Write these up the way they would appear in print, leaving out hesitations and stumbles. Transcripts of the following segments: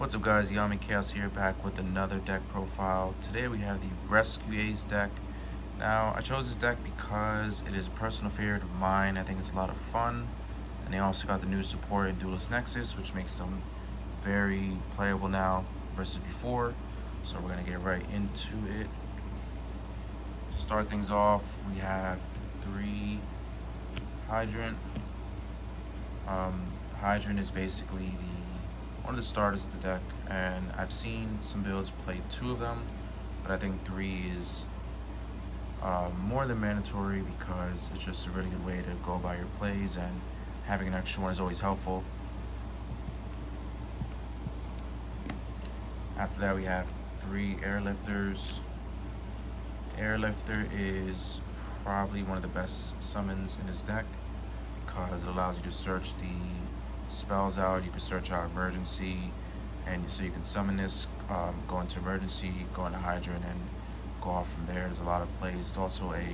What's up guys, Yami Chaos here, back with another deck profile. Today we have the Rescue Ace deck. Now, I chose this deck because it is a personal favorite of mine. I think it's a lot of fun. And they also got the new support in Duelist Nexus, which makes them very playable now versus before. So we're going to get right into it. To start things off, we have 3 Hydrant. Hydrant is basically one of the starters of the deck, and I've seen some builds play 2 of them, but I think 3 is more than mandatory because it's just a really good way to go about your plays, and having an extra one is always helpful. After that, we have 3 Airlifters. Airlifter is probably one of the best summons in this deck because it allows you to search the spells out. You can search out emergency, and so you can summon this, go into emergency, go into hydrant, and go off from there. There's a lot of plays. It's also a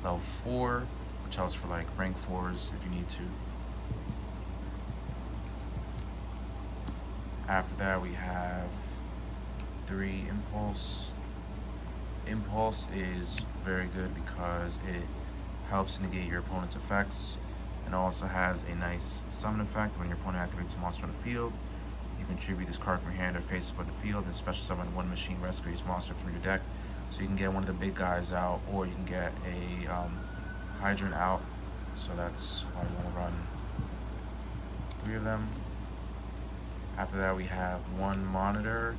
level 4, which helps for like rank 4s if you need to. After that, we have 3 Impulse. Impulse is very good because it helps negate your opponent's effects, and also has a nice summon effect. When your opponent activates a monster on the field, you can tribute this card from your hand or face up on the field and special summon one machine rescue this monster from your deck. So you can get one of the big guys out, or you can get a hydrant out. So that's why you want to run 3 of them. After that, we have 1 Monitor.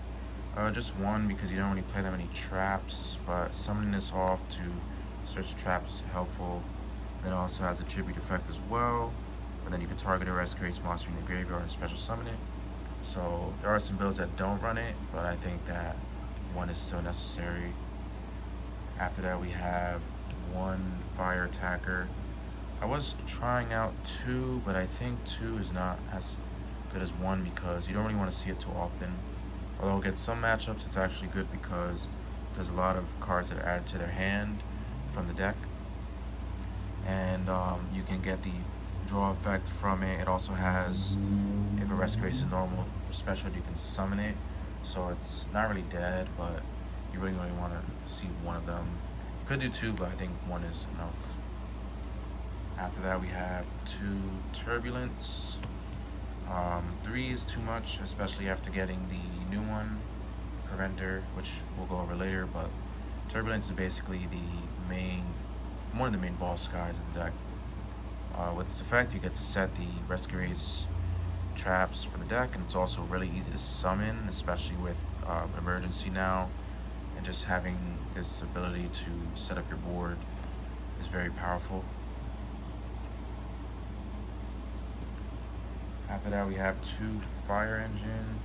Just 1 because you don't really play that many traps, but summoning this off to search traps is helpful. Then it also has a tribute effect as well, but then you can target a rescue ace monster in your graveyard and special summon it. So there are some builds that don't run it, but I think that 1 is still necessary. After that, we have 1 Fire Attacker. I was trying out 2, but I think 2 is not as good as 1 because you don't really want to see it too often. Although against some matchups, it's actually good because there's a lot of cards that are added to their hand from the deck, and you can get the draw effect from it. It also has, if a rescue ace is normal or special, you can summon it, so it's not really dead, but you really want to see 1 of them. You could do 2, but I think 1 is enough. After that, we have 2 Turbulence. 3 is too much, especially after getting the new one, Preventer, which we'll go over later, but Turbulence is basically one of the main boss guys of the deck. With its effect, you get to set the rescue ace traps for the deck, and it's also really easy to summon, especially with emergency now, and just having this ability to set up your board is very powerful. After that, we have 2 Fire Engine.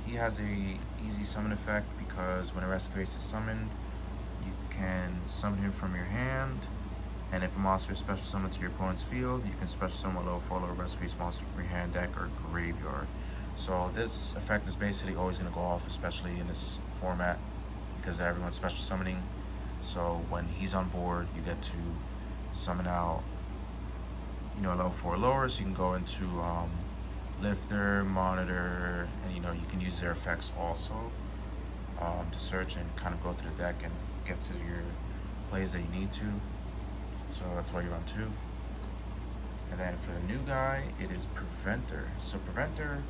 He has a easy summon effect because when a rescue ace is summoned, you can summon him from your hand, and if a monster is special summoned to your opponent's field, you can special summon a level 4 level rescue ace monster from your hand, deck, or graveyard. So this effect is basically always going to go off, especially in this format, because everyone's special summoning. So when he's on board, you get to summon out a level 4 lower, so you can go into Lifter, Monitor, and you can use their effects also to search and kind of go through the deck and get to your plays that you need to. So that's why you run 2. And then for the new guy, it is Preventer. So Preventer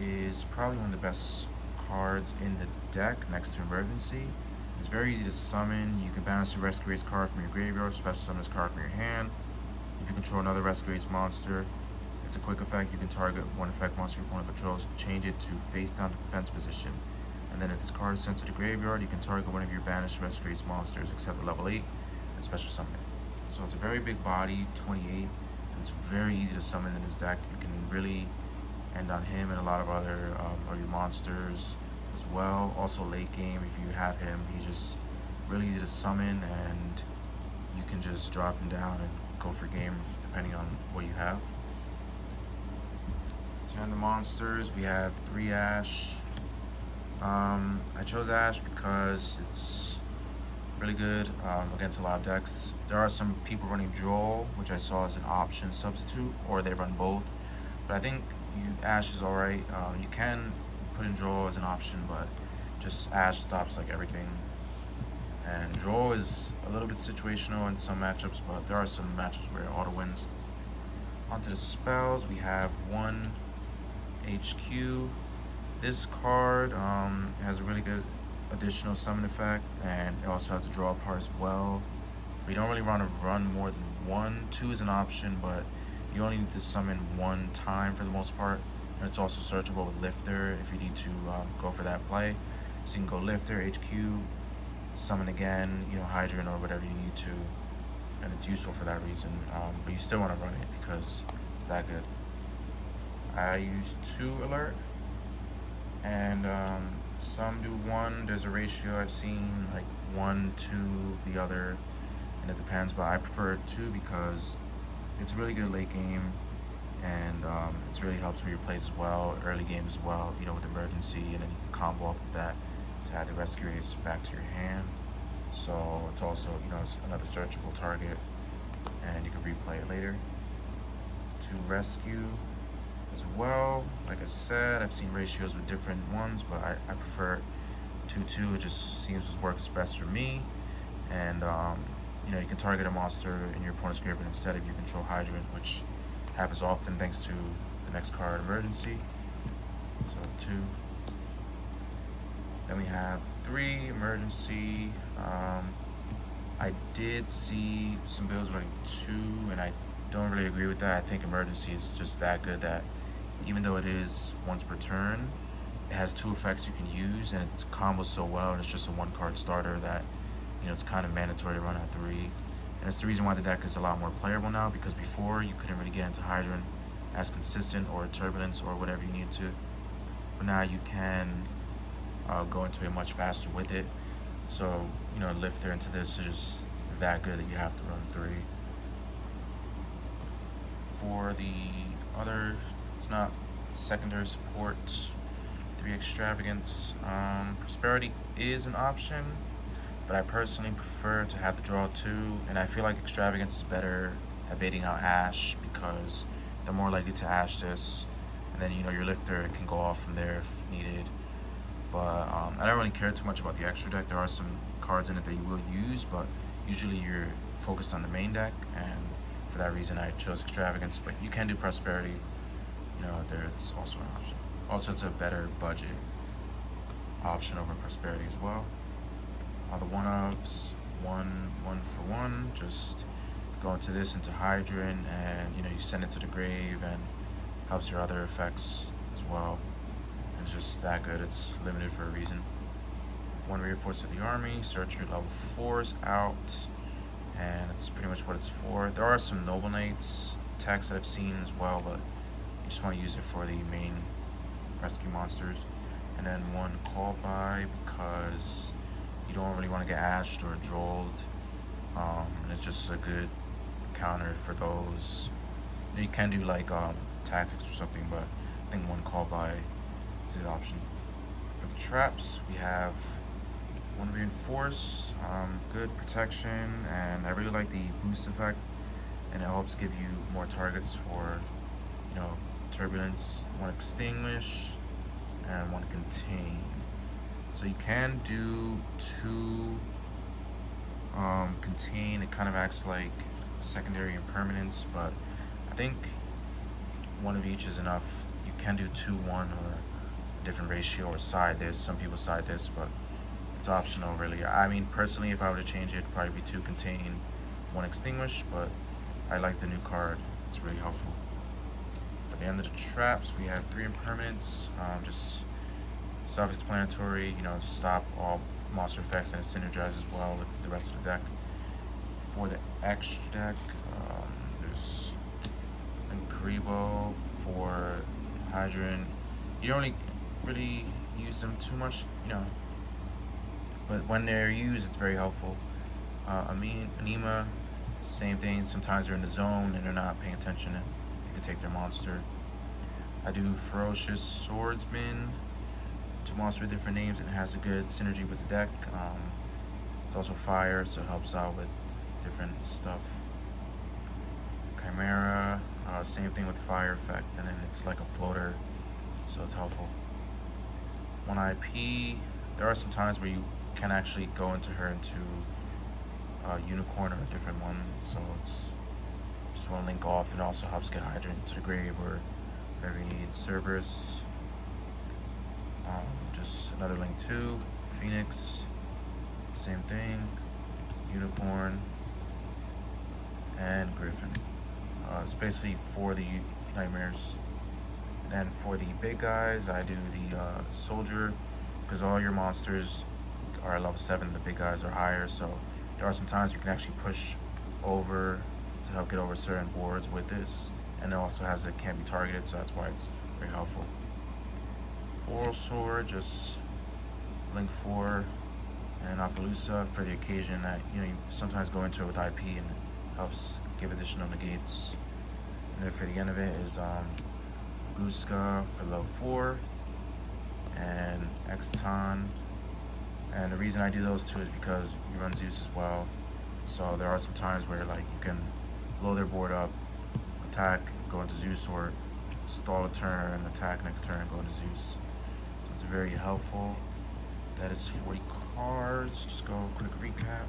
is probably one of the best cards in the deck next to Emergency. It's very easy to summon. You can banish a rescue ace card from your graveyard, special summon this card from your hand. If you control another rescue ace monster, it's a quick effect. You can target 1 effect monster your opponent controls, change it to face down defense position. And then if this card is sent to the graveyard, you can target one of your banished rescue ace monsters except at level 8 and special summon it. So it's a very big body, 28, and it's very easy to summon in this deck. You can really end on him and a lot of other of your monsters as well. Also late game, if you have him, he's just really easy to summon, and you can just drop him down and go for game depending on what you have. To end the monsters, we have 3 Ash. I chose Ash because it's really good against a lot of decks. There are some people running Joel, which I saw as an option substitute, or they run both. But I think Ash is alright. You can put in draw as an option, but just Ash stops like everything. And draw is a little bit situational in some matchups, but there are some matchups where it auto wins. Onto the spells, we have one HQ. This card has a really good additional summon effect, and it also has a draw part as well. We don't really want to run more than one. Two is an option, but you only need to summon one time for the most part. And it's also searchable with Lifter if you need to go for that play. So you can go Lifter, HQ, summon again, Hydrant or whatever you need to. And it's useful for that reason. But you still want to run it because it's that good. I use 2 alert, and some do 1. There's a ratio I've seen, like 1, 2, the other, and it depends, but I prefer 2 because it's really good late game, and it really helps with your plays as well, early game as well, with emergency, and then you can combo off of that to add the rescue ace back to your hand. So it's also, it's another searchable target, and you can replay it later. To rescue as well, like I said, I've seen ratios with different ones, but I prefer 2-2. It just seems what works best for me. And you can target a monster in your opponent's graveyard instead if you control Hydrant, which happens often thanks to the next card, Emergency. So 2. Then we have 3, Emergency. I did see some builds running 2, and I don't really agree with that. I think Emergency is just that good that even though it is once per turn, it has 2 effects you can use, and it's combos so well, and it's just a 1-card starter that it's kind of mandatory to run at 3. And it's the reason why the deck is a lot more playable now, because before you couldn't really get into Hydrant as consistent or Turbulence or whatever you need to. But now you can go into it much faster with it. So, Lifter into this is just that good that you have to run 3. For the other, it's not secondary support, 3 Extravagance. Prosperity is an option, but I personally prefer to have the draw 2, and I feel like Extravagance is better at baiting out Ash because they're more likely to Ash this, and then your Lifter can go off from there if needed. But I don't really care too much about the extra deck. There are some cards in it that you will use, but usually you're focused on the main deck, and for that reason I chose Extravagance. But you can do Prosperity, there's also an option. Also, it's a better budget option over Prosperity as well. The one-ofs, one for one, just go into this, into Hydrant, and you send it to the grave, and helps your other effects as well. And it's just that good. It's limited for a reason. 1 Reinforce of the Army, search your level 4s out, and it's pretty much what it's for. There are some Noble Knights techs that I've seen as well, but you just want to use it for the main rescue monsters. And then 1 Call By, because you don't really want to get ashed or drolled, and it's just a good counter for those. You can do like tactics or something, but I think 1 Call By is a good option. For the traps, we have 1 Reinforce, good protection, and I really like the boost effect, and it helps give you more targets for Turbulence. 1 Extinguish and 1 Contain. So you can do 2 Contain. It kind of acts like secondary impermanence, but I think 1 of each is enough. You can do 2-1 or a different ratio or side this. Some people side this, but it's optional really. I mean, personally, if I were to change it, it'd probably be 2 Contain, 1 Extinguish, but I like the new card. It's really helpful. For the end of the traps, we have 3 impermanents. Just self-explanatory, just stop all monster effects, and it synergizes well with the rest of the deck. For the extra deck, there's Grebo for Hydrant. You don't really use them too much, but when they're used, it's very helpful. Anima, same thing. Sometimes they're in the zone and they're not paying attention, and you can take their monster. I do Ferocious Swordsman. 2 monsters with different names, and it has a good synergy with the deck. It's also fire, so it helps out with different stuff. Chimera, Same thing with fire effect, and then it's like a floater, so it's helpful. 1 IP. There are some times where you can actually go into her into unicorn or a different one, so it's just want to link off. It also helps get hydrant to the grave or whatever you need. Cerberus, just another link too. Phoenix, same thing. Unicorn and Griffin. It's basically for the nightmares. And then for the big guys, I do the soldier, because all your monsters are level 7. The big guys are higher, so there are some times you can actually push over to help get over certain boards with this, and it also has it can't be targeted, so that's why it's very helpful. Oral sword, just link 4, and Appaloosa for the occasion that you sometimes go into it with IP and it helps give additional negates. And then for the end of it is Guska for level 4 and Exton. And the reason I do those two is because you run Zeus as well. So there are some times where like you can blow their board up, attack, go into Zeus, or stall a turn, attack next turn, go into Zeus. So it's very helpful. That is 40 cards. Just go quick recap.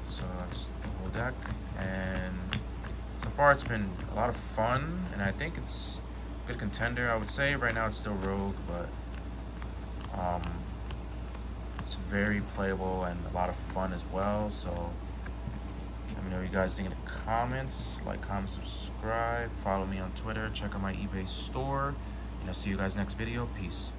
So that's the whole deck, and so far it's been a lot of fun, and I think it's a good contender. I would say right now it's still Rogue, but it's very playable and a lot of fun as well. So let me know what you guys think in the comments. Like, comment, subscribe, follow me on Twitter, check out my eBay store, and I'll see you guys next video. Peace.